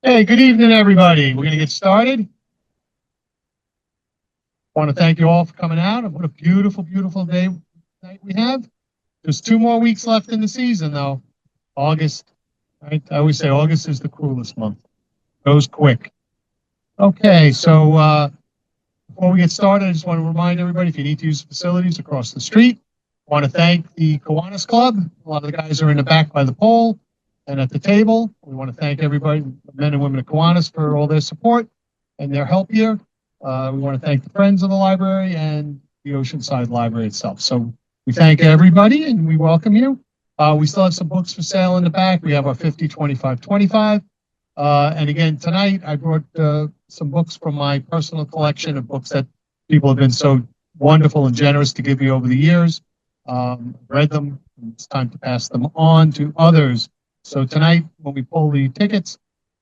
Hey, good evening, everybody. We're going to get started. I want to thank you all for coming out. And what a beautiful, beautiful day night we have. There's 2 more weeks left in the season, though. August, right? I always say August is the cruelest month. Goes quick. Okay, so before we get started, I just want to remind everybody if you need to use facilities across the street, I want to thank the Kiwanis Club. A lot of the guys are in the back by the pole and at the table. We want to thank everybody, the men and women of Kiwanis, for all their support and their help here. We want to thank the Friends of the Library and the Oceanside Library itself. So we thank everybody and we welcome you. We still have some books for sale in the back. We have our 50, 25, 25. And again, tonight I brought some books from my personal collection of books that people have been so wonderful and generous to give me over the years. Read them. It's time to pass them on to others. So tonight, when we pull the tickets,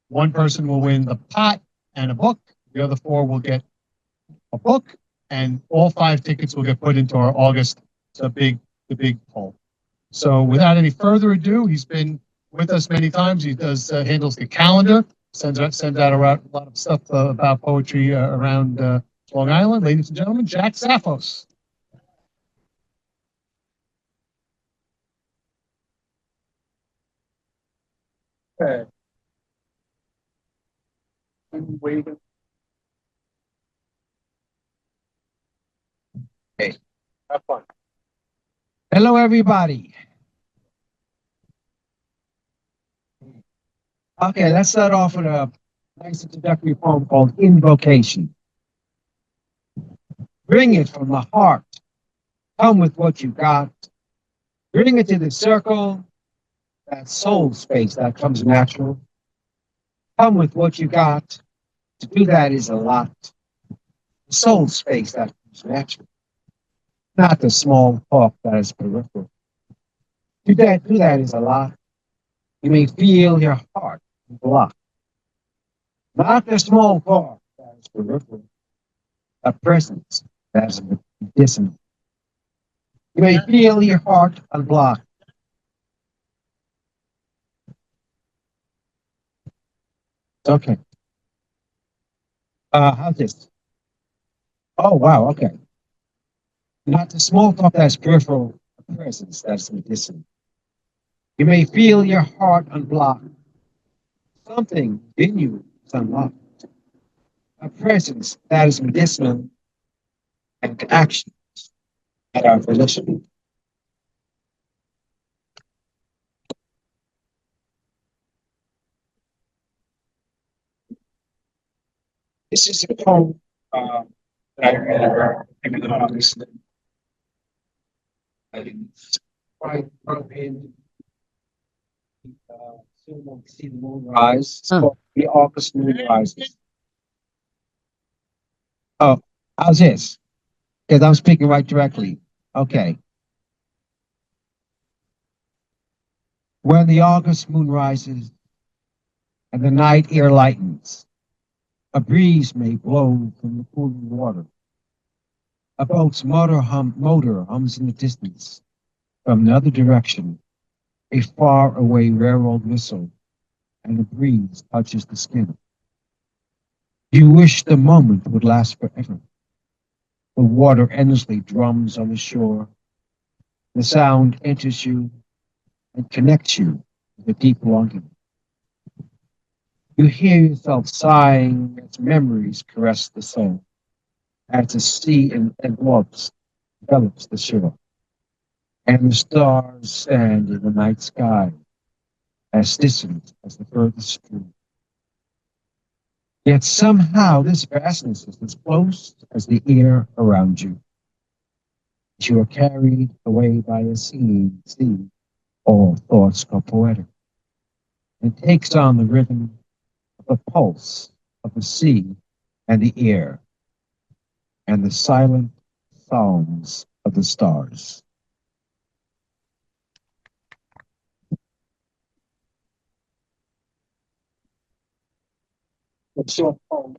one person will win the pot and a book. The other four will get a book, and all 5 tickets will get put into our August, the big poll. So without any further ado, he's been with us many times. He handles the calendar, sends out a lot of stuff about poetry around Long Island. Ladies and gentlemen, Jack Zaffos. Okay. Hey, have fun. Hello, everybody. Okay, let's start off with a nice introductory poem called Invocation. Bring it from the heart. Come with what you got. Bring it to the circle, that soul space that comes natural. Come with what you got. To do that is a lot. The soul space that comes natural. Not the small talk that is peripheral. Do that is a lot. You may feel your heart block. Not the small talk that is peripheral. A presence that is medicinal. You may feel your heart unblocked. Okay. How's this? Oh, wow. Okay. Not the small talk that's peripheral, a presence that's medicinal. You may feel your heart unblocked. Something in you is unlocked. A presence that is medicinal and actions that are volitional. This is a poem that I read in August. I didn't quite in soon we'll see the moon rise. It's called the August moon rises. Oh, how's this? Because I'm speaking right directly. Okay. When the August moon rises and the night air lightens, a breeze may blow from the cooling water. A boat's motor hums in the distance. From the other direction, a far away railroad whistle, and the breeze touches the skin. You wish the moment would last forever. The water endlessly drums on the shore. The sound enters you and connects you with a deep longing. You hear yourself sighing as memories caress the soul, as the sea envelops the shore, and the stars stand in the night sky, as distant as the furthest stream. Yet somehow this vastness is as close as the air around you. You are carried away by a singing sea. All thoughts go poetic, and takes on the rhythm of the pulse of the sea and the air, and the silent songs of the stars. A short poem.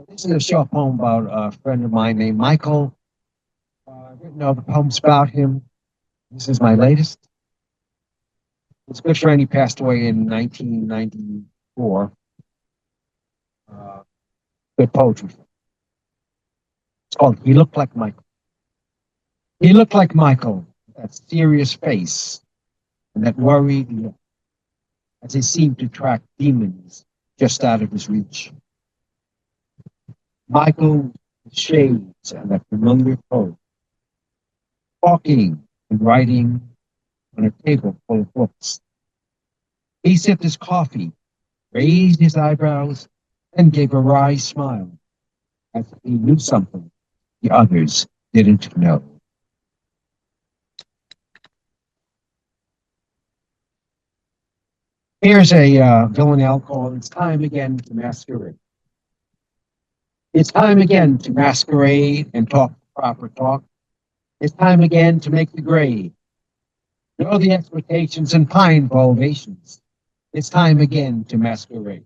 This is a short poem about a friend of mine named Michael. I've written other poems about him. This is my latest. His good friend, he passed away in 1994. Good poetry. It's called He Looked Like Michael. He looked like Michael, that serious face and that worried look, as he seemed to track demons just out of his reach. Michael with shades and that familiar coat, talking and writing on a table full of books. He sipped his coffee, raised his eyebrows, and gave a wry smile, as if he knew something the others didn't know. Here's a villanelle called It's Time Again to Masquerade. It's time again to masquerade and talk proper talk. It's time again to make the grade. Know the expectations and pine for ovations. It's time again to masquerade.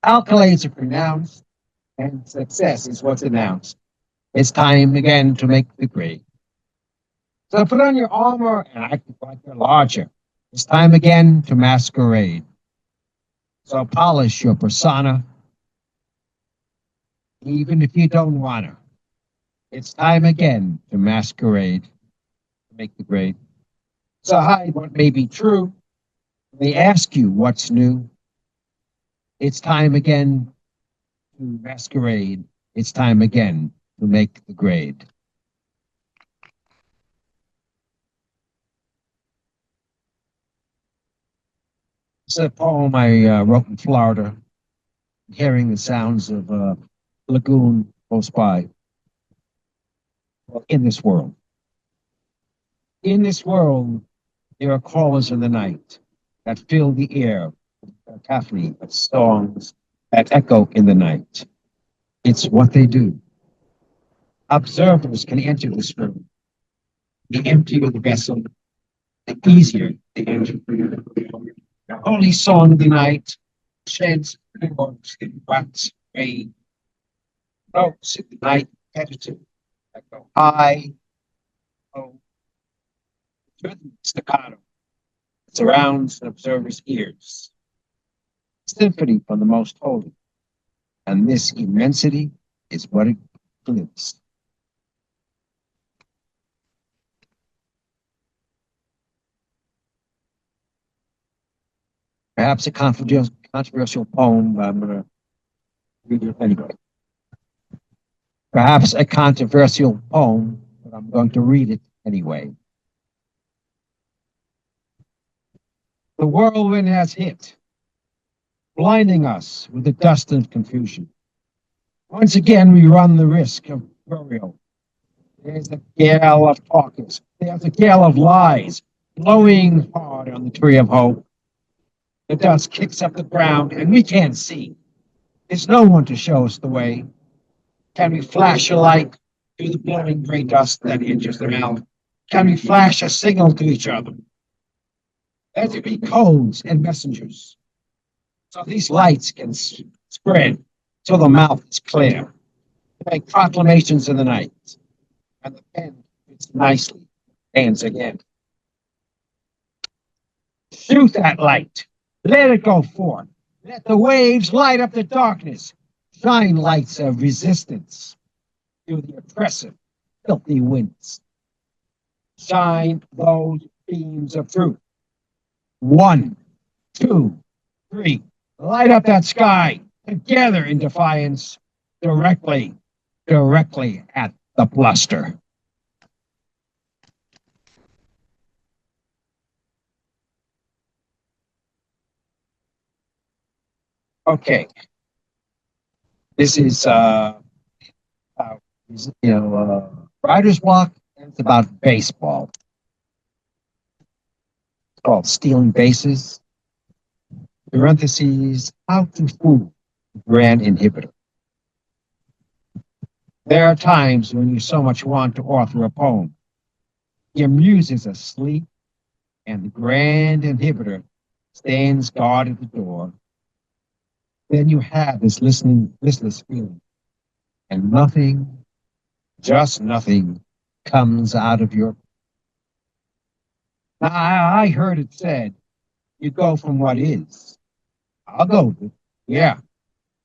Accolades are pronounced, and success is what's announced. It's time again to make the grade. So put on your armor and act like you're larger. It's time again to masquerade. So polish your persona, even if you don't wanna. It's time again to masquerade, to make the grade. So hide what may be true. They ask you what's new. It's time again to masquerade. It's time again to make the grade. It's a poem I wrote in Florida, hearing the sounds of a lagoon close by. Well, in this world. In this world, there are callers in the night that fill the air with a cacophony of songs that echo in the night. It's what they do. Observers can enter this room. The emptier the vessel, the easier the entry. The holy song of the night sheds works in wax rain. Notes in the night repetitive that go high, low, rhythm staccato that surrounds an observer's ears. Symphony from the most holy. And this immensity is what it lives. Perhaps a controversial poem, but I'm going to read it anyway. Perhaps a controversial poem, but I'm going to read it anyway. The whirlwind has hit, blinding us with the dust and confusion. Once again, we run the risk of burial. There's a gale of talkers. There's a gale of lies blowing hard on the tree of hope. The dust kicks up the ground and we can't see. There's no one to show us the way. Can we flash a light through the blowing gray dust that injures the mouth? Can we flash a signal to each other? Let there be codes and messengers, so these lights can spread till the mouth is clear. To make proclamations in the night, and the pen fits nicely, hands again. Shoot that light. Let it go forth. Let the waves light up the darkness. Shine lights of resistance through the oppressive, filthy winds. Shine those beams of truth. 1, 2, 3. Light up that sky together in defiance, directly at the bluster. Okay. This is writer's block, and it's about baseball. It's called Stealing Bases. Parentheses, how to fool the grand inhibitor. There are times when you so much want to author a poem. Your muse is asleep, and the grand inhibitor stands guard at the door. Then you have this listless feeling, and nothing, just nothing, comes out of your. I heard it said you go from what is. I'll go with it. Yeah,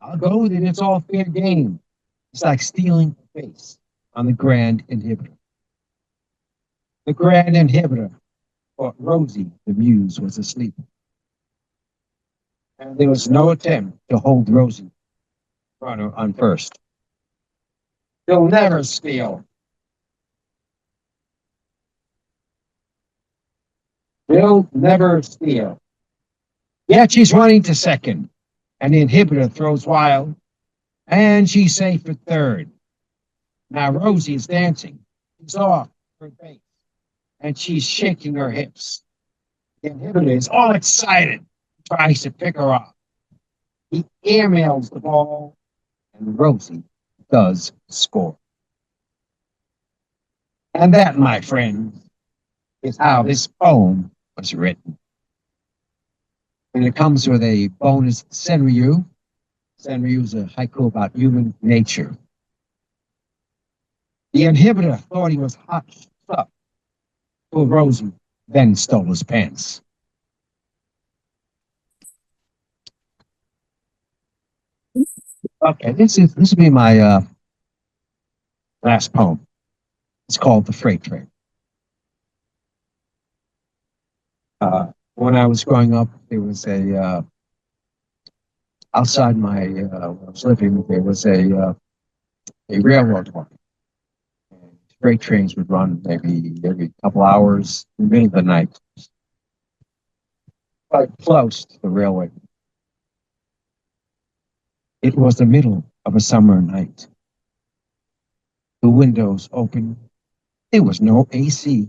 I'll go with it. It's all fair game. It's like stealing the face on the Grand Inhibitor. The Grand Inhibitor thought Rosie the Muse was asleep, and there was no attempt to hold Rosie runner on first. He'll never steal. He'll never steal. Yet she's running to second, and the Inhibitor throws wild, and she's safe at third. Now Rosie is dancing. She's off her base, and she's shaking her hips. The Inhibitor is all excited, tries to pick her up. He airmails the ball, and Rosie does score. And that, my friend, is how this poem was written. And it comes with a bonus senryu. Senryu is a haiku about human nature. The Inhibitor thought he was hot stuff till Rosie then stole his pants. Okay, this will be my last poem. It's called The Freight Train. When I was growing up, there was outside my where I was living, there was a railroad line. Freight trains would run maybe every couple hours in the middle of the night, quite close to the railway. It was the middle of a summer night. The windows open. There was no AC.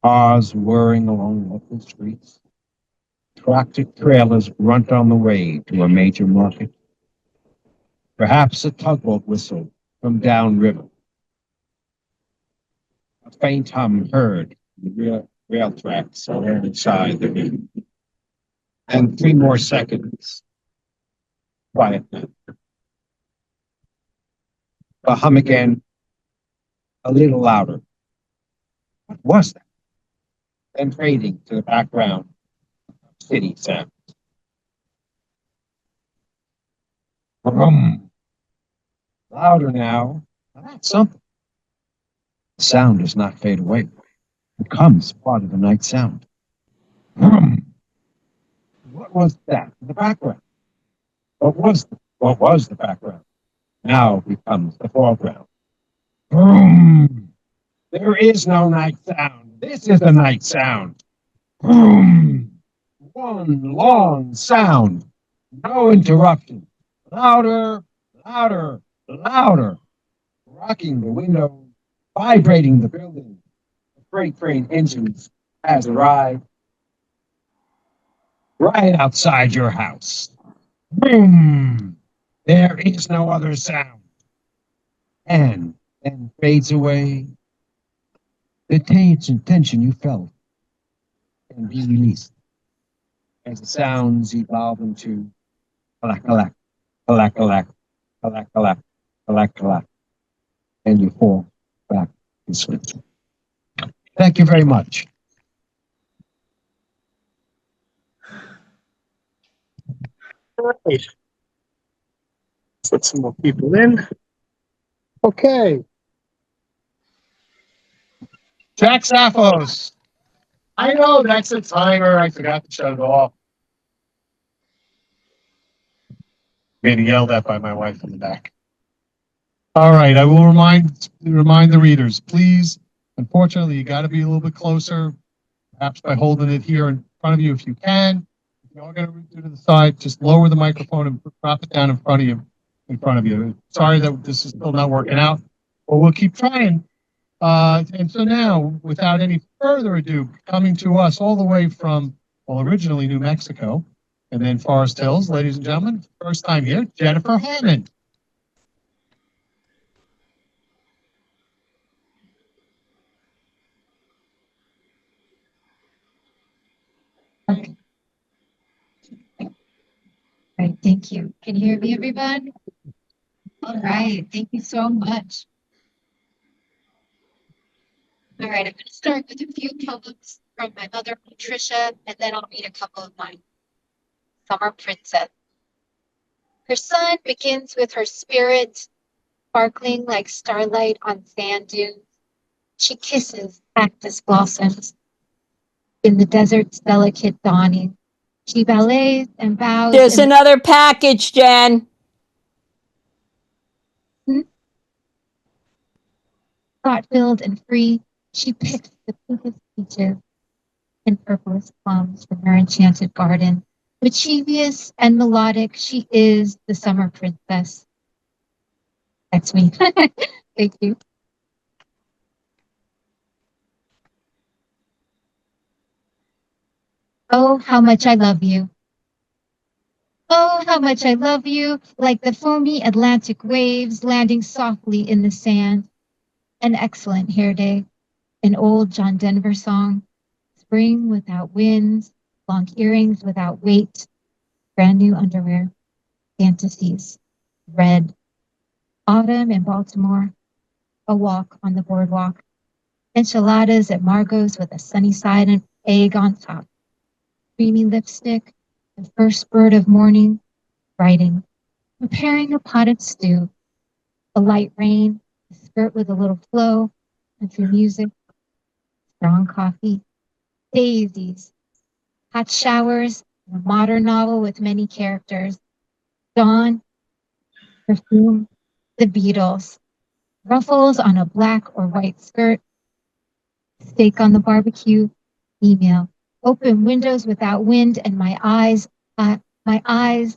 Cars whirring along local streets. Tractor trailers run on the way to a major market. Perhaps a tugboat whistled from downriver. A faint hum heard the rail tracks alongside the river. And 3 more seconds. Quiet. The hum again, a little louder. What was that? Then fading to the background, city sound. Vroom. Louder now. That's something. The sound does not fade away. It becomes part of the night sound. Vroom. What was that in the background? What was the background? Now becomes the foreground. Vroom. There is no night sound. This is the night sound. Vroom. One long sound. No interruption. Louder, louder, louder. Rocking the window, vibrating the building. The freight train engines has arrived right outside your house. Boom! There is no other sound. And then fades away. The tension you felt can be released as the sounds evolve into kalak, kalak, kalak, kalak, kalak, kalak, kalak, and you fall back to sleep. Thank you very much. Right. Put some more people in. Okay. Jack Zaffos. I know that's a timer. I forgot to shut it off. Getting yelled at by my wife in the back. All right, I will remind the readers, please. Unfortunately, you got to be a little bit closer, perhaps by holding it here in front of you if you can. If you are going to read to the side, just lower the microphone and drop it down in front of you. Sorry that this is still not working out, but we'll keep trying. And so now, without any further ado, coming to us all the way from, well, originally New Mexico, and then Forest Hills, ladies and gentlemen, first time here, Jennifer Harmn. Okay. All right, thank you. Can you hear me, everyone? All right, thank you so much. All right, I'm going to start with a few poems from my mother, Patricia, and then I'll read a couple of mine. Summer Princess. Her sun begins with her spirit, sparkling like starlight on sand dunes. She kisses cactus blossoms in the desert's delicate dawning. She ballets and bows There's in another package, Jen. thought-filled and free. She picks the pinkest peaches and purplest plums from her enchanted garden. Mischievous and melodic, she is the summer princess. That's me. Thank you. Oh, how much I love you. Oh, how much I love you, like the foamy Atlantic waves landing softly in the sand. An excellent hair day, an old John Denver song, spring without winds, long earrings without weight, brand new underwear, fantasies, red, autumn in Baltimore, a walk on the boardwalk, enchiladas at Margot's with a sunny side and egg on top, creamy lipstick, the first bird of morning, writing, preparing a pot of stew, a light rain, a skirt with a little flow, country music, strong coffee, daisies, hot showers, a modern novel with many characters, dawn, perfume, the Beatles, ruffles on a black or white skirt, steak on the barbecue, email, open windows without wind, and my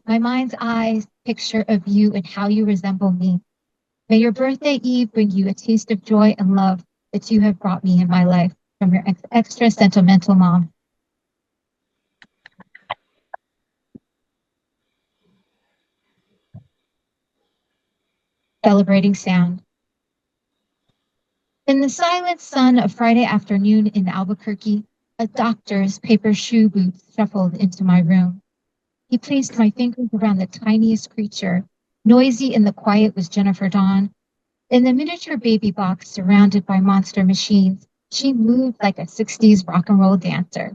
mind's eyes, picture of you and how you resemble me. May your birthday eve bring you a taste of joy and love that you have brought me in my life from your extra sentimental mom. Celebrating sound. In the silent sun of Friday afternoon in Albuquerque, a doctor's paper shoe boots shuffled into my room. He placed my fingers around the tiniest creature. Noisy in the quiet was Jennifer Dawn. In the miniature baby box surrounded by monster machines, she moved like a 60s rock and roll dancer.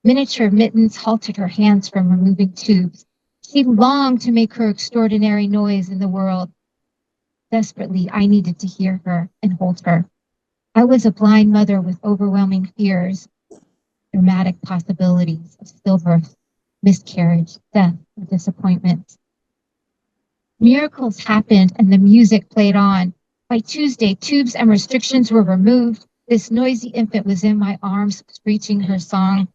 Miniature mittens halted her hands from removing tubes. She longed to make her extraordinary noise in the world. Desperately, I needed to hear her and hold her. I was a blind mother with overwhelming fears, dramatic possibilities of stillbirth, miscarriage, death, and disappointment. Miracles happened and the music played on. By Tuesday, tubes and restrictions were removed. This noisy infant was in my arms, screeching her song.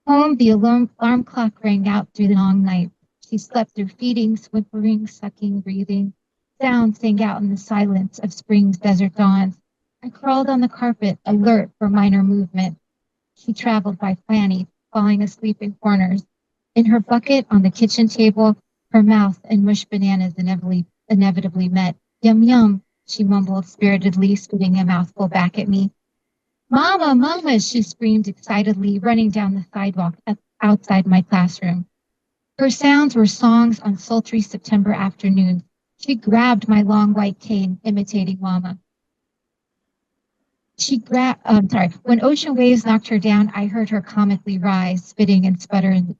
Home, the alarm clock rang out through the long night. She slept through feedings, whimpering, sucking, breathing. Sound sang out in the silence of spring's desert dawns. I crawled on the carpet, alert for minor movement. She traveled by planning, falling asleep in corners. In her bucket on the kitchen table, her mouth and mushed bananas inevitably met. Yum, yum, she mumbled spiritedly, spitting a mouthful back at me. Mama, Mama, she screamed excitedly, running down the sidewalk outside my classroom. Her sounds were songs on sultry September afternoons. She grabbed my long white cane, imitating Mama. When ocean waves knocked her down, I heard her comically rise, spitting and sputtering.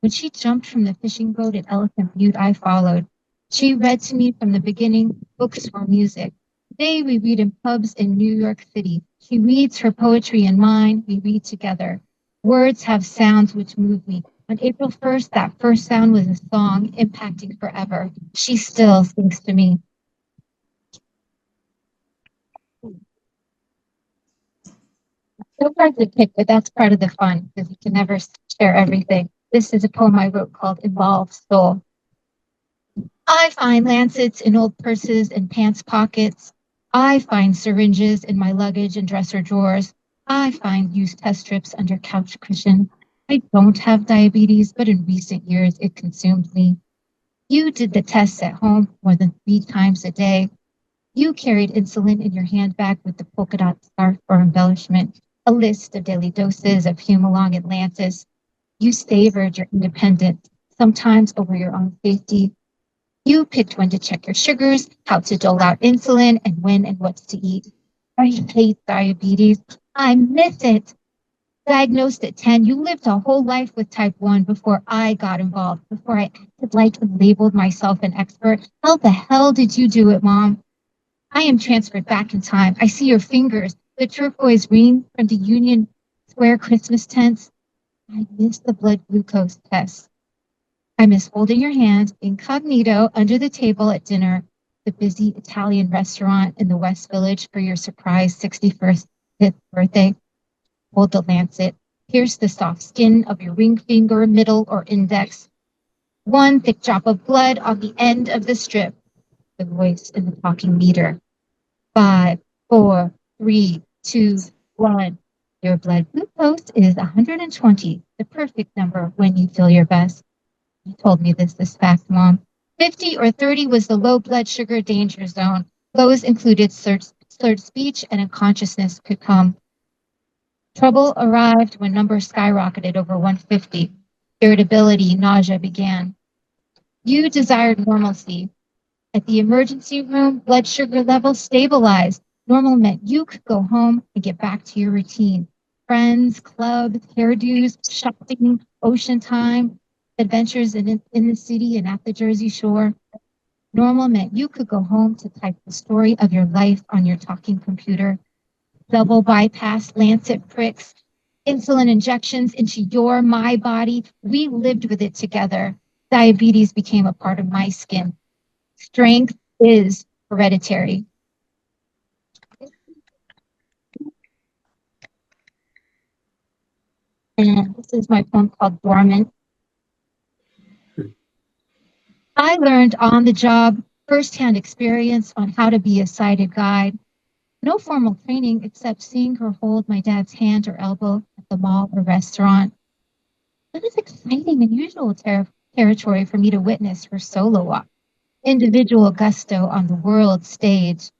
When she jumped from the fishing boat at Elephant Butte, I followed. She read to me from the beginning, books or music. Today we read in pubs in New York City. She reads her poetry and mine. We read together. Words have sounds which move me. On April 1st, that first sound was a song impacting forever. She still sings to me. So hard to pick, but that's part of the fun because you can never share everything. This is a poem I wrote called Involved Soul. I find lancets in old purses and pants pockets. I find syringes in my luggage and dresser drawers. I find used test strips under couch cushion. I don't have diabetes, but in recent years it consumed me. You did the tests at home more than 3 times a day. You carried insulin in your handbag with the polka dot scarf for embellishment, a list of daily doses of Humalong Atlantis. You savored your independence, sometimes over your own safety. You picked when to check your sugars, how to dole out insulin, and when and what to eat. I hate diabetes. I miss it. Diagnosed at 10, you lived a whole life with type 1 before I got involved, before I acted like and labeled myself an expert. How the hell did you do it, Mom? I am transferred back in time. I see your fingers, the turquoise ring from the Union Square Christmas tents. I miss the blood glucose test. I miss holding your hand incognito under the table at dinner, the busy Italian restaurant in the West Village for your surprise 61st birthday. Hold the lancet, pierce the soft skin of your ring finger, middle, or index. One thick drop of blood on the end of the strip. The voice in the talking meter. 5, 4, 3, 2, 1. Your blood glucose is 120, the perfect number when you feel your best. You told me this fact, Mom. 50 or 30 was the low blood sugar danger zone. Lows included slurred speech and unconsciousness could come. Trouble arrived when numbers skyrocketed over 150. Irritability, nausea began. You desired normalcy. At the emergency room, blood sugar levels stabilized. Normal meant you could go home and get back to your routine. Friends, clubs, hairdos, shopping, ocean time, adventures in the city and at the Jersey Shore. Normal meant you could go home to type the story of your life on your talking computer. Double bypass, lancet pricks, insulin injections into my body. We lived with it together. Diabetes became a part of my skin. Strength is hereditary. And this is my poem called Dormant. I learned on the job, firsthand experience on how to be a sighted guide. No formal training except seeing her hold my dad's hand or elbow at the mall or restaurant. It was exciting and unusual territory for me to witness her solo walk, individual gusto on the world stage.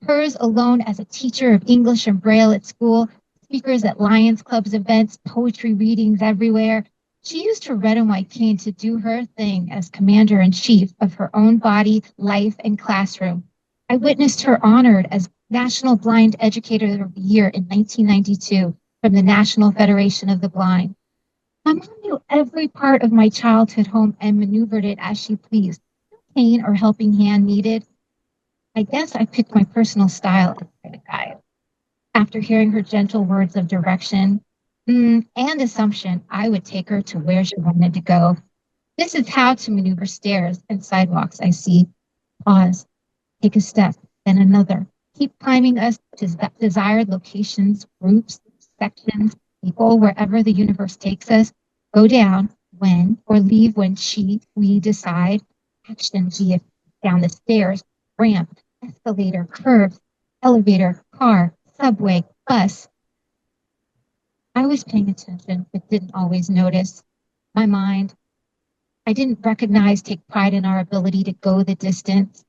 Hers alone as a teacher of English and Braille at school, speakers at Lions Club's events, poetry readings everywhere. She used her red and white cane to do her thing as commander-in-chief of her own body, life, and classroom. I witnessed her honored as National Blind Educator of the Year in 1992 from the National Federation of the Blind. My mom knew every part of my childhood home and maneuvered it as she pleased. No cane or helping hand needed. I guess I picked my personal style as a guide. After hearing her gentle words of direction and assumption, I would take her to where she wanted to go. This is how to maneuver stairs and sidewalks I see. Pause, take a step, then another. Keep climbing us to desired locations, groups, sections, people, wherever the universe takes us. Go down when or leave when we decide. Action via down the stairs, ramp, escalator, curves, elevator, car, subway, bus. I was paying attention, but didn't always notice. My mind, I didn't recognize, take pride in our ability to go the distance.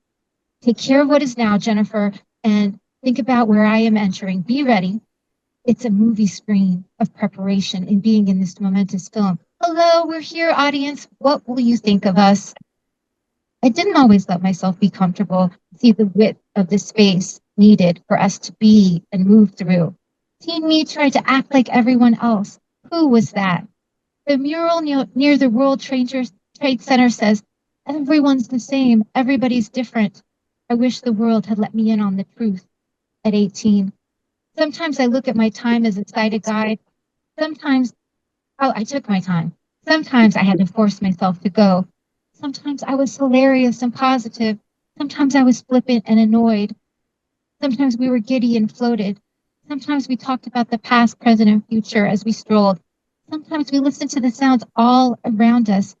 Take care of what is now, Jennifer, and think about where I am entering. Be ready. It's a movie screen of preparation in being in this momentous film. Hello, we're here, audience. What will you think of us? I didn't always let myself be comfortable, see the width of the space needed for us to be and move through. Teen me tried to act like everyone else. Who was that? The mural near the World Trade Center says, everyone's the same, everybody's different. I wish the world had let me in on the truth at 18. Sometimes I look at my time as a sighted guide. Sometimes, I took my time. Sometimes I had to force myself to go. Sometimes I was hilarious and positive. Sometimes I was flippant and annoyed. Sometimes we were giddy and floated. Sometimes we talked about the past, present, and future as we strolled. Sometimes we listened to the sounds all around us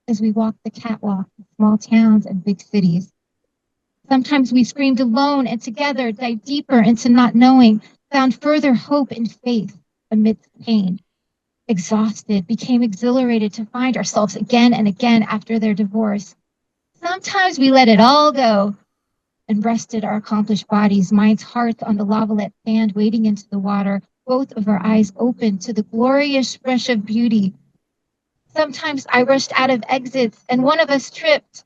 as we walked the catwalk in small towns and big cities. Sometimes we screamed alone and together, dived deeper into not knowing, found further hope and faith amidst pain. Exhausted, became exhilarated to find ourselves again and again after their divorce. Sometimes we let it all go and rested our accomplished bodies, minds, hearts on the lavalette sand, wading into the water, both of our eyes open to the glorious rush of beauty. Sometimes I rushed out of exits and one of us tripped.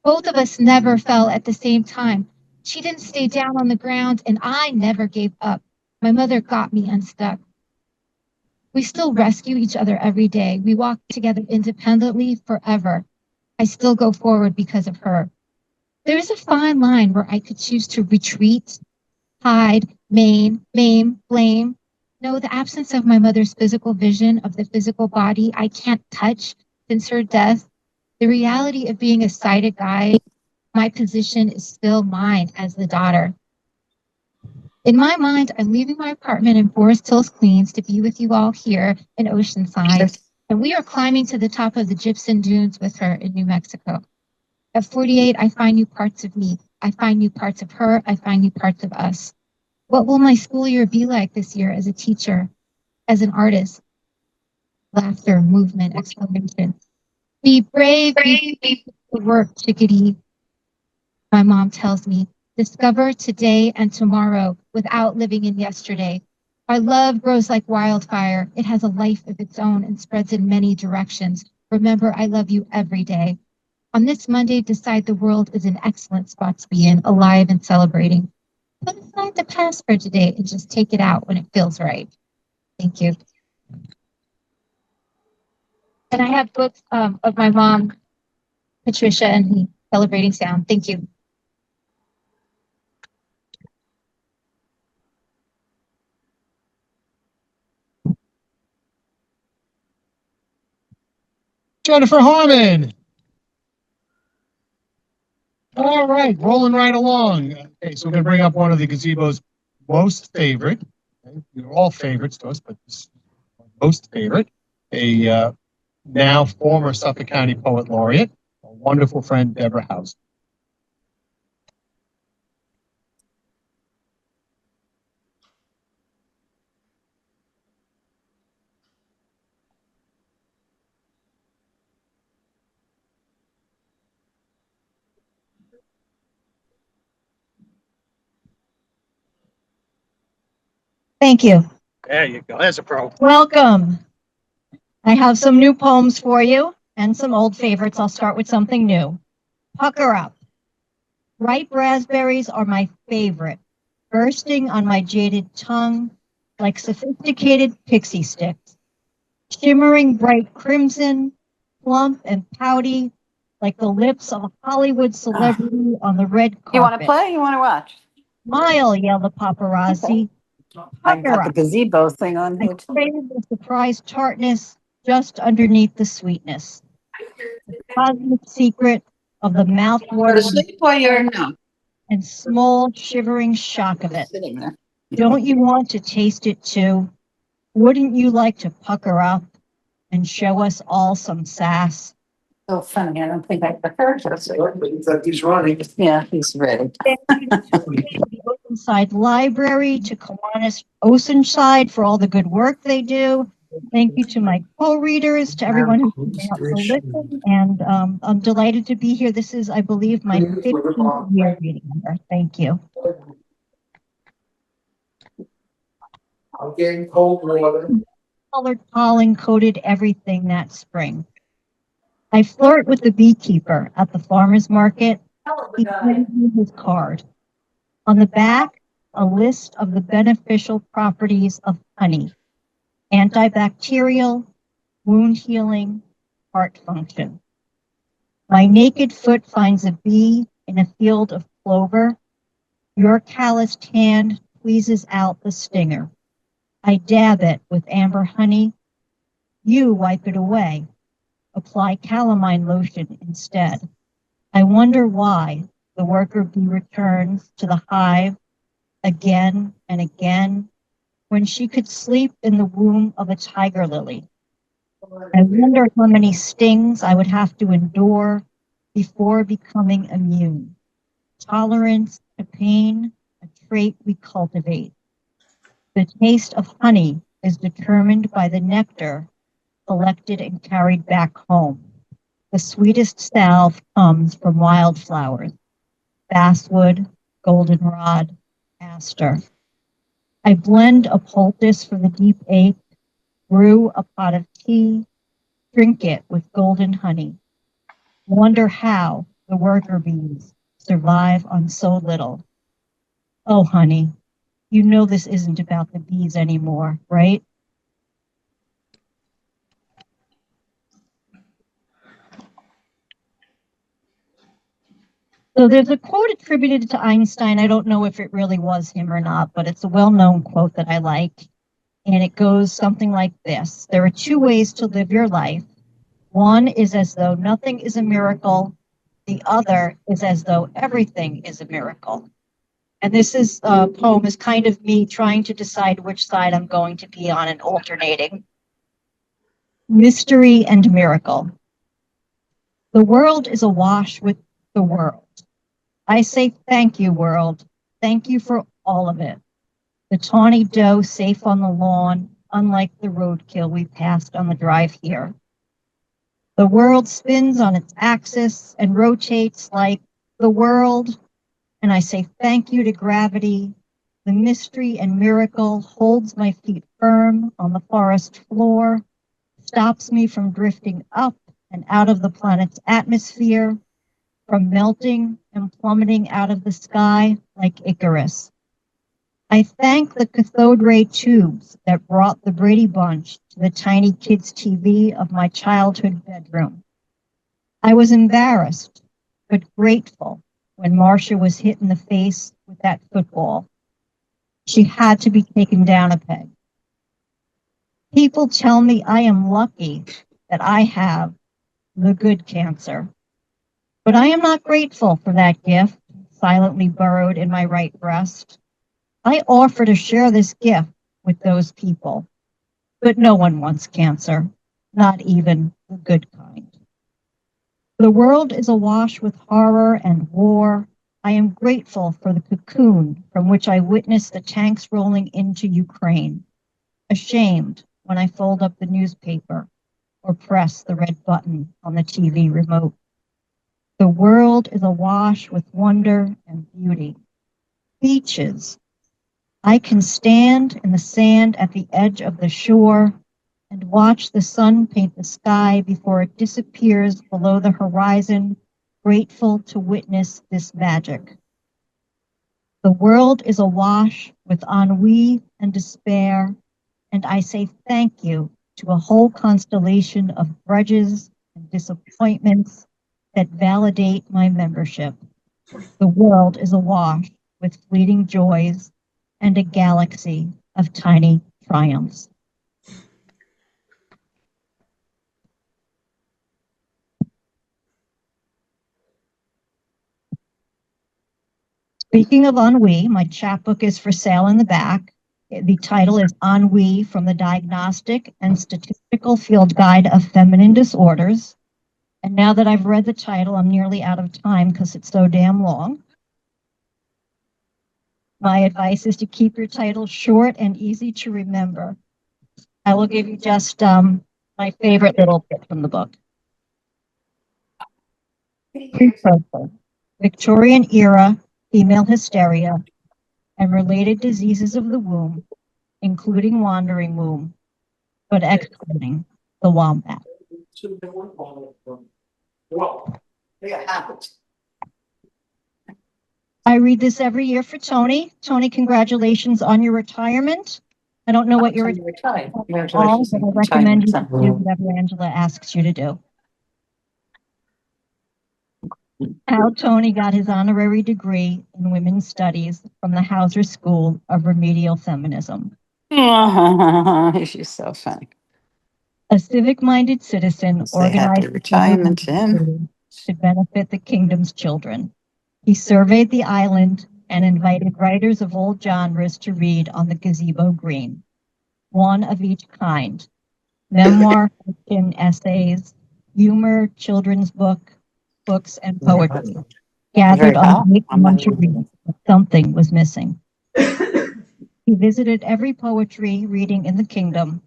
Both of us never fell at the same time. She didn't stay down on the ground, and I never gave up. My mother got me unstuck. We still rescue each other every day. We walk together independently forever. I still go forward because of her. There is a fine line where I could choose to retreat, hide, maim, blame. No, the absence of my mother's physical vision of the physical body I can't touch since her death. The reality of being a sighted guide, my position is still mine as the daughter. In my mind, I'm leaving my apartment in Forest Hills, Queens to be with you all here in Oceanside, and we are climbing to the top of the Gypsum Dunes with her in New Mexico. At 48, I find new parts of me. I find new parts of her. I find new parts of us. What will my school year be like this year as a teacher, as an artist? Laughter, movement, exclamation. Be brave, be the work, chickadee. My mom tells me, discover today and tomorrow without living in yesterday. Our love grows like wildfire. It has a life of its own and spreads in many directions. Remember, I love you every day. On this Monday, decide the world is an excellent spot to be in, alive and celebrating. Put aside the past for today and just take it out when it feels right. Thank you. And I have books of my mom, Patricia, and me celebrating sound. Thank you. Jennifer Harmon. All right, rolling right along. Okay, so we're going to bring up one of the Gazebo's most favorite. Okay, they're all favorites to us, but this is most favorite. A now former Suffolk County Poet Laureate, a wonderful friend, Deborah Hauser. Thank you. There you go. There's a pro. Welcome. I have some new poems for you and some old favorites. I'll start with something new. Pucker up. Ripe raspberries are my favorite, bursting on my jaded tongue like sophisticated pixie sticks. Shimmering bright crimson, plump and pouty, like the lips of a Hollywood celebrity on the red carpet. You want to play? You want to watch? Smile, yell the paparazzi. I've got the gazebo thing on I here too. crave the surprise tartness just underneath the sweetness. The cosmic secret of the Go to mouthwatering sleep while you're no. and small shivering shock of it. Sitting there. Don't you want to taste it too? Wouldn't you like to pucker up and show us all some sass? So funny. I don't think I heard you. He's running. Yeah, he's ready. The Oceanside Library, to Kiwanis Oceanside for all the good work they do. Thank you to my co-readers, to everyone who's been out to listen, and I'm delighted to be here. This is, I believe, my 15th year reading here. Thank you. I'm getting cold water. Colored pollen coated everything that spring. I flirt with the beekeeper at the farmer's market. He hands me his card. On the back, a list of the beneficial properties of honey: antibacterial, wound healing, heart function. My naked foot finds a bee in a field of clover. Your calloused hand squeezes out the stinger. I dab it with amber honey. You wipe it away. Apply calamine lotion instead. I wonder why the worker bee returns to the hive again and again when she could sleep in the womb of a tiger lily. I wonder how many stings I would have to endure before becoming immune. Tolerance to pain, a trait we cultivate. The taste of honey is determined by the nectar collected and carried back home. The sweetest salve comes from wildflowers: basswood, goldenrod, aster. I blend a poultice for the deep ache, brew a pot of tea, drink it with golden honey. Wonder how the worker bees survive on so little. Oh, honey, you know this isn't about the bees anymore, right? So there's a quote attributed to Einstein. I don't know if it really was him or not, but it's a well-known quote that I like. And it goes something like this. There are two ways to live your life. One is as though nothing is a miracle. The other is as though everything is a miracle. And this is poem is kind of me trying to decide which side I'm going to be on and alternating. Mystery and miracle. The world is awash with the world. I say thank you, world. Thank you for all of it. The tawny doe safe on the lawn, unlike the roadkill we passed on the drive here. The world spins on its axis and rotates like the world, and I say thank you to gravity. The mystery and miracle holds my feet firm on the forest floor, stops me from drifting up and out of the planet's atmosphere, from melting and plummeting out of the sky like Icarus. I thank the cathode ray tubes that brought the Brady Bunch to the tiny kids' TV of my childhood bedroom. I was embarrassed, but grateful when Marcia was hit in the face with that football. She had to be taken down a peg. People tell me I am lucky that I have the good cancer, but I am not grateful for that gift silently burrowed in my right breast. I offer to share this gift with those people, but no one wants cancer, not even the good kind. The world is awash with horror and war. I am grateful for the cocoon from which I witnessed the tanks rolling into Ukraine. Ashamed when I fold up the newspaper or press the red button on the TV remote. The world is awash with wonder and beauty. Beaches. I can stand in the sand at the edge of the shore and watch the sun paint the sky before it disappears below the horizon, grateful to witness this magic. The world is awash with ennui and despair, and I say thank you to a whole constellation of grudges and disappointments that validate my membership. The world is awash with fleeting joys and a galaxy of tiny triumphs. Speaking of ennui, my chapbook is for sale in the back. The title is Ennui from the Diagnostic and Statistical Field Guide of Feminine Disorders. And now that I've read the title, I'm nearly out of time because it's so damn long. My advice is to keep your title short and easy to remember. I will give you just my favorite little bit from the book. Precursor, Victorian era female hysteria, and related diseases of the womb, including wandering womb, but excluding the wombat. Well, yeah, it happens. I read this every year for Tony. Tony, congratulations on your retirement. I don't know what your Retired. all, Congratulations but on I recommend you retirement. do whatever Angela asks you to do. How Tony got his honorary degree in women's studies from the Hauser School of Remedial Feminism. She's so funny. A civic-minded citizen Say happy organized retirement to him. to benefit the kingdom's children. He surveyed the island and invited writers of all genres to read on the Gazebo Green, one of each kind: memoir, fiction, essays, humor, children's books, and poetry, gathered on a great one to read, but something was missing. He visited every poetry reading in the kingdom.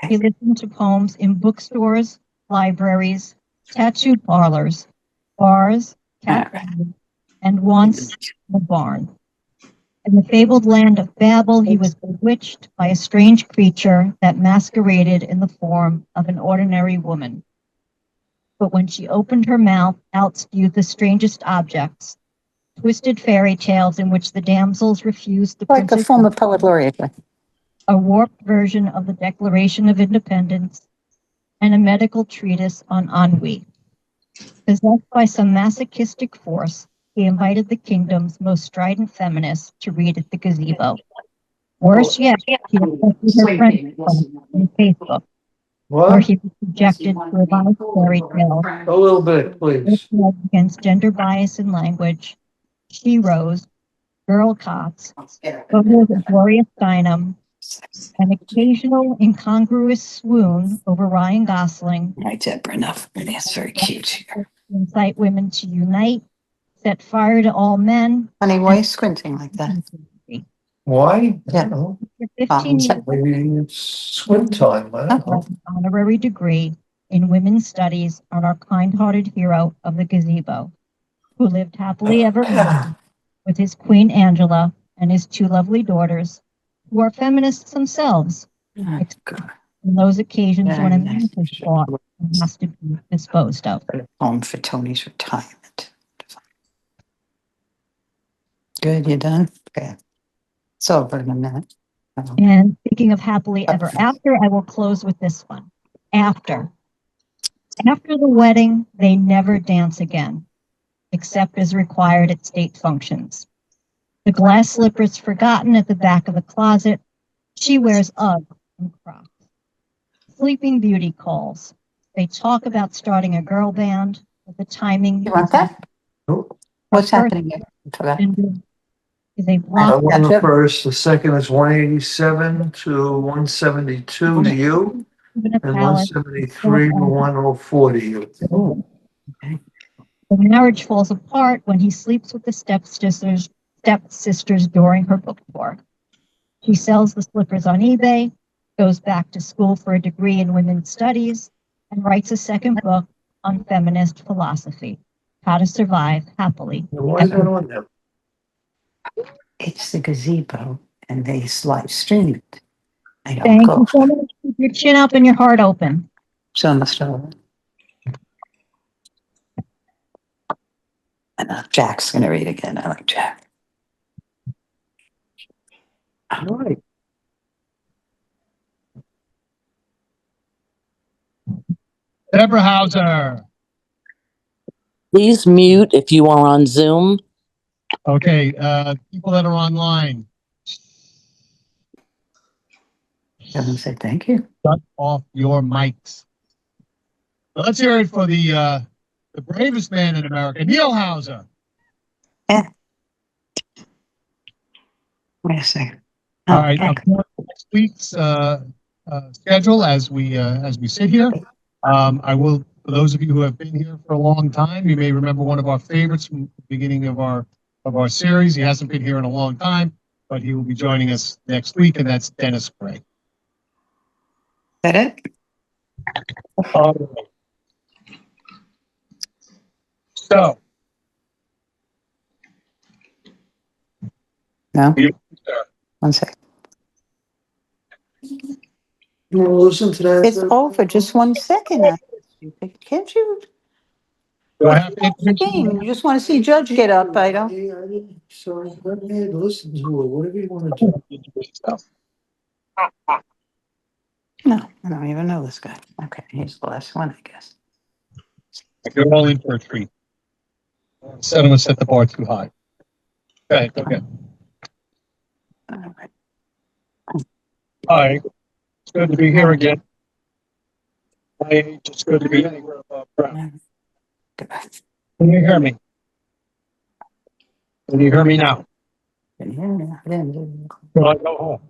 He listened to poems in bookstores, libraries, tattoo parlors, bars, cafes, and once in a barn. In the fabled land of Babel, he was bewitched by a strange creature that masqueraded in the form of an ordinary woman. But when she opened her mouth, out spewed the strangest objects: twisted fairy tales in which the damsels refuse the Like the prince's former poet laureate. a warped version of the Declaration of Independence, and a medical treatise on ennui. Possessed by some masochistic force, he invited the kingdom's most strident feminists to read at the gazebo. Worse yet, he accepted her friend on Facebook, where What? he was subjected to a live fairy tale A little bit, please. against gender bias in language, she rose, girl cots, photos of Gloria Steinem, an occasional incongruous swoon over Ryan Gosling, All right, Deborah, enough. That's very cute here. incite women to unite, set fire to all men. Honey, why are you squinting like that? Why? I Yeah. don't know. For 15 years, Maybe it's swim time. I don't know. an honorary degree in women's studies on our kind-hearted hero of the gazebo, who lived happily ever after with his Queen Angela and his two lovely daughters, who are feminists themselves, Oh, God. on those occasions when a Yeah, man is fought and has to be disposed of. Home for Tony's retirement. Good, you done? Okay. It's over in a minute. And speaking of happily ever after, I will close with this one. After. After the wedding, they never dance again, except as required at state functions. The glass slippers forgotten at the back of the closet. She wears Uggs and Crocs. Sleeping Beauty calls. They talk about starting a girl band, but the timing You want that? What's happening here? I forgot. is a I block. won the first, the second is 187 to 172 to you, in a and palace. 173 to 104 to you. Oh, The marriage falls apart when he sleeps with the stepsisters during her book tour. She sells the slippers on eBay, goes back to school for a degree in women's studies, and writes a second book on feminist philosophy, How to Survive Happily. Why is that on there? it's the gazebo and they live stream it. I don't Thank go. you so much. Keep your chin up and your heart open. So much over. And Jack's going to read again. I like Jack. All right. Deborah Hauser. Please mute if you are on Zoom. Okay, people that are online, I'm going to say thank you. shut off your mics. So let's hear it for the bravest man in America, Neil Hauser. Wait a second. All right, now, next week's schedule as we sit here. I will, for those of you who have been here for a long time, you may remember one of our favorites from the beginning of our series. He hasn't been here in a long time, but he will be joining us next week, and that's Dennis Gray. Is that it? All right. So, No? you- 1 second. You want to listen to that? It's over. Just 1 second. Can't you? do I have to It's the introduce you? game. You just want to see Judge get up. I don't. So let me listen to it, whatever you want to do. No, I don't even know this guy. Okay, he's the last one, I guess. You're all in for a treat. Instead, I'm going to set the bar too high. Okay, okay. All right. Hi, it's good to be here again. My age, it's good to be anywhere above ground. Goodbye. Can you hear me? Can you hear me now? Will I go home?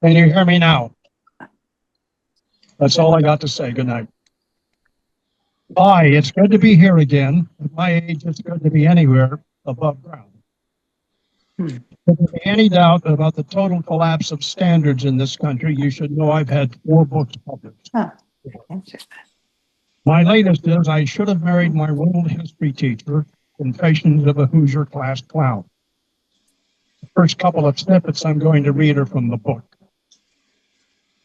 Can you hear me now? That's all I got to say. Good night. Hi, it's good to be here again. At my age, it's good to be anywhere above ground. If there be any doubt about the total collapse of standards in this country, you should know I've had 4 books published. Oh, My latest is I Should Have Married My World History Teacher, Confessions of a Hoosier Class Clown. The first couple of snippets I'm going to read are from the book.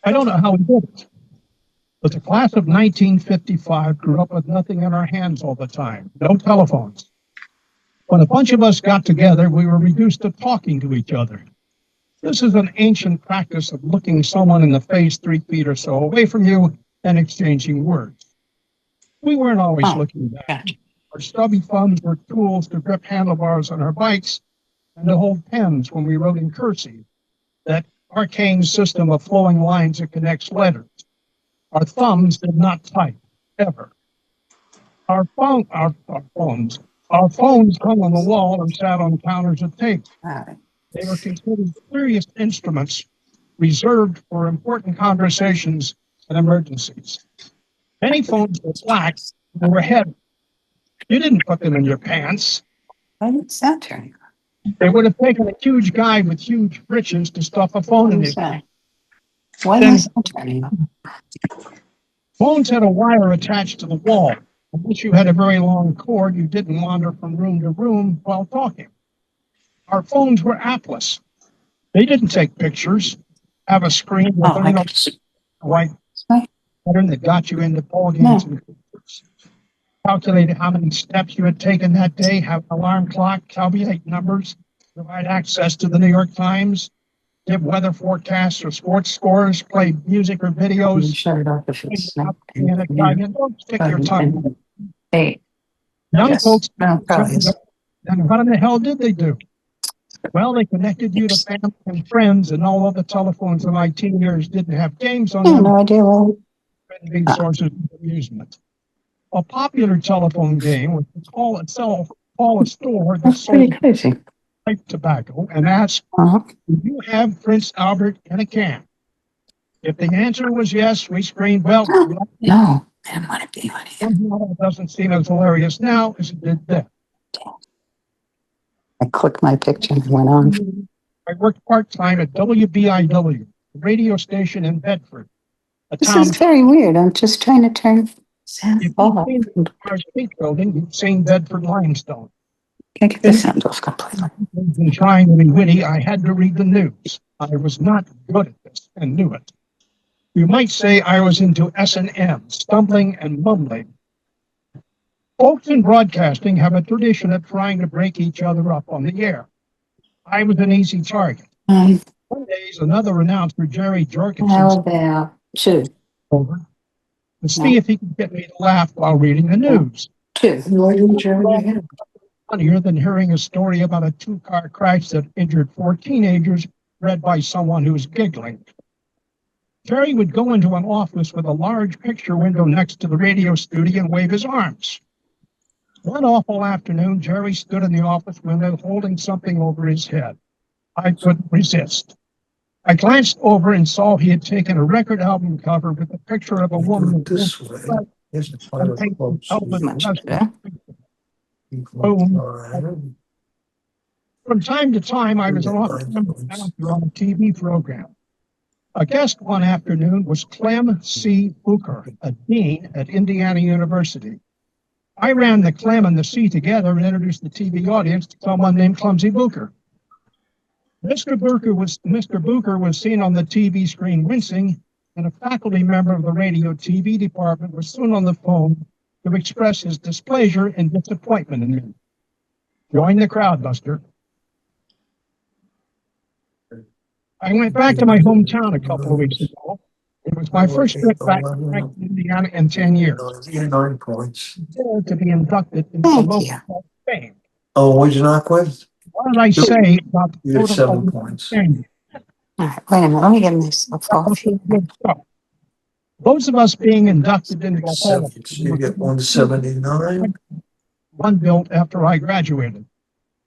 I don't know how we did it, but the class of 1955 grew up with nothing in our hands all the time. No telephones, When a bunch of us got together, we were reduced to talking to each other. This is an ancient practice of looking someone in the face 3 feet or so away from you and exchanging words. We weren't always Oh, looking back. gotcha. Our stubby thumbs were tools to grip handlebars on our bikes and to hold pens when we wrote in cursive, that arcane system of flowing lines that connects letters. Our thumbs did not type, ever. Our phones hung on the wall and sat on counters of tape. All right. They were considered serious instruments reserved for important conversations and emergencies. Many phones were black and were heavy. You didn't put them in your pants. Why did sound turning? They would have taken a huge guy with huge breeches to stuff a phone in his Why did Then- my sound turning? Phones had a wire attached to the wall. Unless you had a very long cord, you didn't wander from room to room while talking. Our phones were appless. They didn't take pictures, have a screen with Oh, a white Sorry. pattern that got you into ball games and concerts. Calculated how many steps you had taken that day, have an alarm clock, calculate numbers, provide access to the New York Times, give weather forecasts or sports scores, play music or You videos. shut it off if it's not. Don't stick your tongue. Hey, Young yes. folks, No, probably is. and what in the hell did they do? Well, they connected you to family and friends, and all of the telephones in my teen years didn't have games on I have them, no idea why. and big sources of amusement. A popular telephone game was to call a store that That's pretty sold crazy. pipe tobacco and ask, Uh-huh. do you have Prince Albert in a can? If the answer was yes, we screamed, well, No, I didn't want to be one of you. somehow that doesn't seem as hilarious now as it did then. I clicked my picture and went on. I worked part-time at WBIW, a radio station in Bedford, a This town. is very weird. I'm just trying to turn sound If off. you've seen the Empire State Building, you've seen Bedford limestone. Can't get the sound off completely. In trying to be witty, I had to read the news. I was not good at this and knew it. You might say I was into S&M, stumbling and mumbling. Folks in broadcasting have a tradition of trying to break each other up on the air. I was an easy target. One day, another announcer, Jerry Jorgensen, How about two? over to see if he could get me to laugh while reading the news. Two. Funnier than hearing a story about a 2-car crash that injured 4 teenagers, read by someone who was giggling. Jerry would go into an office with a large picture window next to the radio studio and wave his arms. One awful afternoon, Jerry stood in the office window holding something over his head. I couldn't resist. I glanced over and saw he had taken a record album cover with a picture of a woman. This way. Here's the and final quote. Much better. Boom. From time to time, I was an announcer on a TV program. A guest one afternoon was Clem C. Booker, a dean at Indiana University. I ran the Clem and the C together and introduced the TV audience to someone named Clumsy Booker. Mr. Booker was seen on the TV screen wincing, and a faculty member of the radio TV department was soon on the phone to express his displeasure and disappointment in me. Join the crowd, Buster. I went back to my hometown a couple of weeks ago. It was my first trip back to Indiana in 10 years. 9 points. To be inducted into the Thank local you. Hall of Fame. Oh, what'd you not quit? What did I say about the You get total 7 Hall of points. Fame? All right, wait a minute. Let me get myself off here. Those of us being inducted into the Hall of So you get 179. one built after I graduated.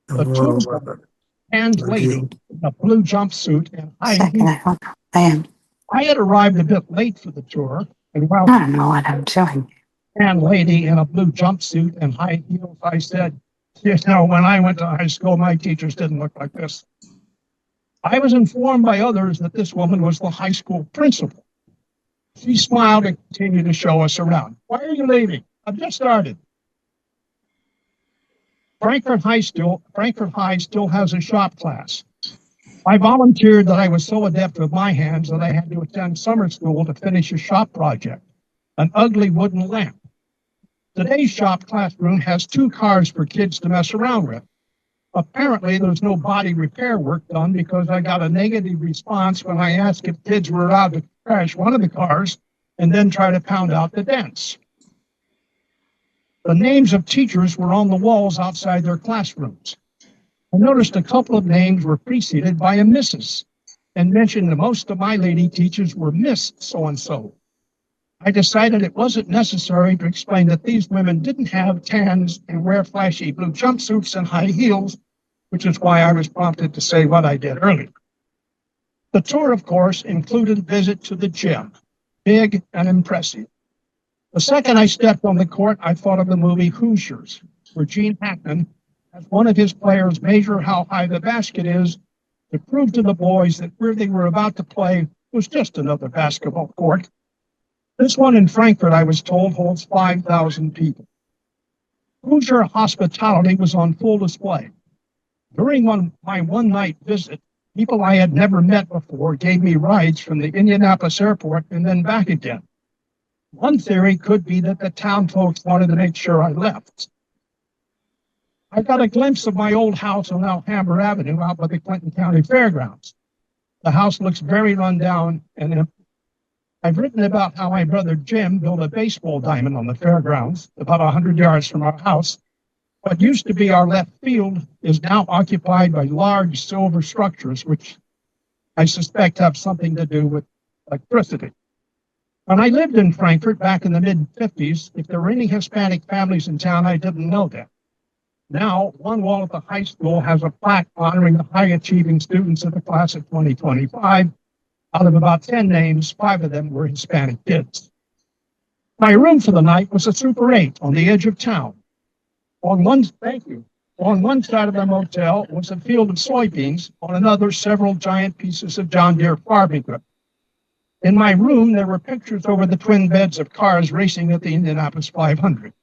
The two of them, and lady, a blue jumpsuit and high Second, heels. I don't know. I am. I had arrived a bit late for the tour, and while I don't know what I'm doing. and lady in a blue jumpsuit and high heels, I said, you know, when I went to high school, my teachers didn't look like this. I was informed by others that this woman was the high school principal. She smiled and continued to show us around. Why are you leaving? I've just started. Frankfurt High still has a shop class. I volunteered that I was so adept with my hands that I had to attend summer school to finish a shop project, an ugly wooden lamp. Today's shop classroom has 2 cars for kids to mess around with. Apparently, there's no body repair work done because I got a negative response when I asked if kids were allowed to crash one of the cars and then try to pound out the dents. The names of teachers were on the walls outside their classrooms. I noticed a couple of names were preceded by a Mrs. and mentioned that most of my lady teachers were Miss so-and-so. I decided it wasn't necessary to explain that these women didn't have tans and wear flashy blue jumpsuits and high heels, which is why I was prompted to say what I did earlier. The tour, of course, included a visit to the gym, big and impressive. The second I stepped on the court, I thought of the movie Hoosiers, where Gene Hackman has one of his players measure how high the basket is to prove to the boys that where they were about to play was just another basketball court. This one in Frankfurt, I was told, holds 5,000 people. Hoosier hospitality was on full display. During my one-night visit, people I had never met before gave me rides from the Indianapolis airport and then back again. One theory could be that the town folks wanted to make sure I left. I got a glimpse of my old house on Alhambra Avenue out by the Clinton County Fairgrounds. The house looks very run down and empty. I've written about how my brother Jim built a baseball diamond on the fairgrounds, about 100 yards from our house. What used to be our left field is now occupied by large silver structures, which I suspect have something to do with electricity. When I lived in Frankfurt back in the mid-50s, if there were any Hispanic families in town, I didn't know that. Now, one wall at the high school has a plaque honoring the high-achieving students of the class of 2025. Out of about 10 names, 5 of them were Hispanic kids. My room for the night was a Super 8 on the edge of town. On one side of the motel was a field of soybeans, on another several giant pieces of John Deere farming equipment. In my room, there were pictures over the twin beds of cars racing at the Indianapolis 500.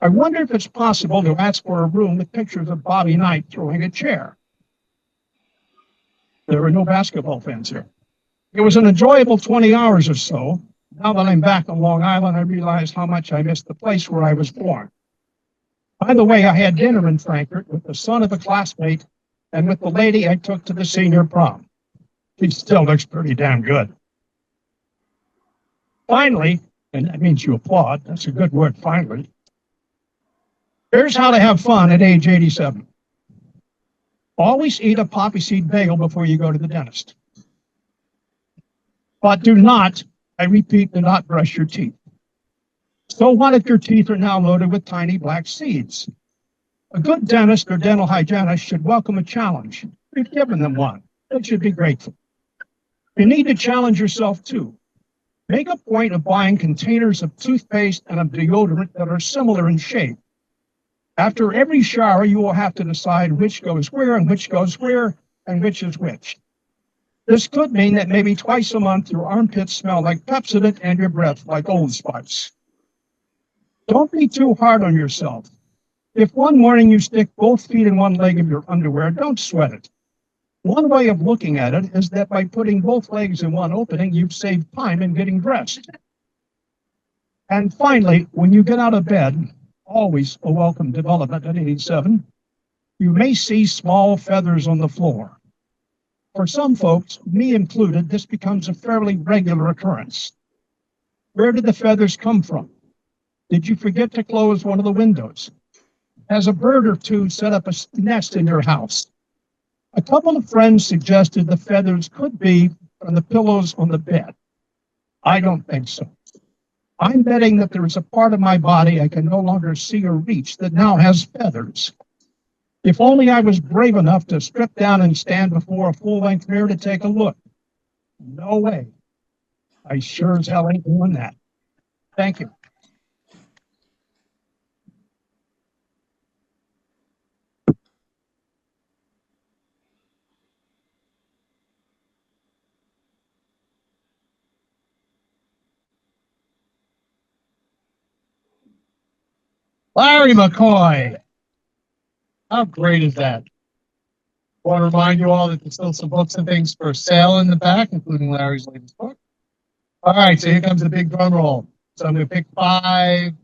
I wonder if it's possible to ask for a room with pictures of Bobby Knight throwing a chair. There were no basketball fans here. It was an enjoyable 20 hours or so. Now that I'm back on Long Island, I realize how much I missed the place where I was born. By the way, I had dinner in Frankfurt with the son of a classmate and with the lady I took to the senior prom. She still looks pretty damn good. Finally, and that means you applaud, that's a good word, finally. Here's how to have fun at age 87. Always eat a poppy seed bagel before you go to the dentist. But do not, I repeat, do not brush your teeth. So what if your teeth are now loaded with tiny black seeds? A good dentist or dental hygienist should welcome a challenge. We've given them one. They should be grateful. You need to challenge yourself too. Make a point of buying containers of toothpaste and of deodorant that are similar in shape. After every shower, you will have to decide which goes where and which goes where and which is which. This could mean that maybe twice a month your armpits smell like Pepsodent and your breath like Old Spice. Don't be too hard on yourself. If one morning you stick both feet in one leg of your underwear, don't sweat it. One way of looking at it is that by putting both legs in one opening, you've saved time in getting dressed. And finally, when you get out of bed, always a welcome development at 87, you may see small feathers on the floor. For some folks, me included, this becomes a fairly regular occurrence. Where did the feathers come from? Did you forget to close one of the windows? Has a bird or two set up a nest in your house? A couple of friends suggested the feathers could be from the pillows on the bed. I don't think so. I'm betting that there is a part of my body I can no longer see or reach that now has feathers. If only I was brave enough to strip down and stand before a full-length mirror to take a look. No way. I sure as hell ain't doing that. Thank you. Larry McCoy. How great is that? I want to remind you all that there's still some books and things for sale in the back, including Larry's latest book. All right, so here comes the big drum roll. So I'm going to pick 5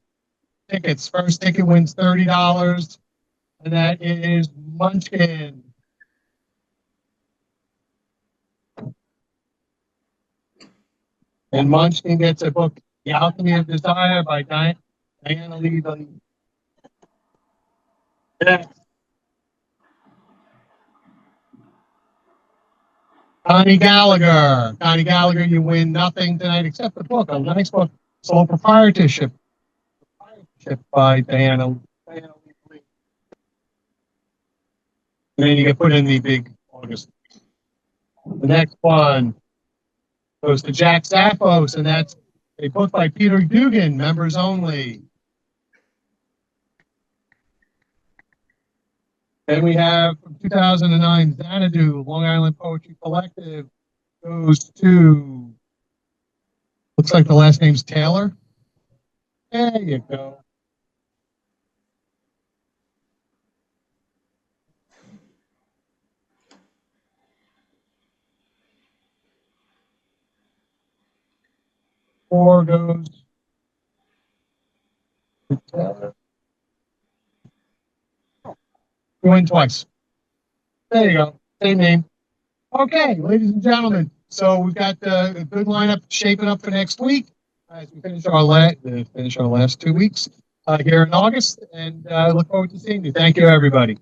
tickets. First ticket wins $30. and that is Munchkin. And Munchkin gets a book, The Alchemy of Desire by Diana Lee. Yeah. Connie Gallagher. Connie Gallagher, you win nothing tonight except the book. A nice book, Sole Proprietorship by Diana Lee. And then you get put in the big August. The next one goes to Jack Zaffos, and that's a book by Peter Dugan, members only. Then we have from 2009, Xanadu, Long Island Poetry Collective, goes to, looks like the last name's Taylor. There you go. Four goes to Taylor. You win twice. There you go. Same name. Okay, ladies and gentlemen. So we've got a good lineup shaping up for next week as we finish our last 2 weeks here in August, and look forward to seeing you. Thank you, everybody.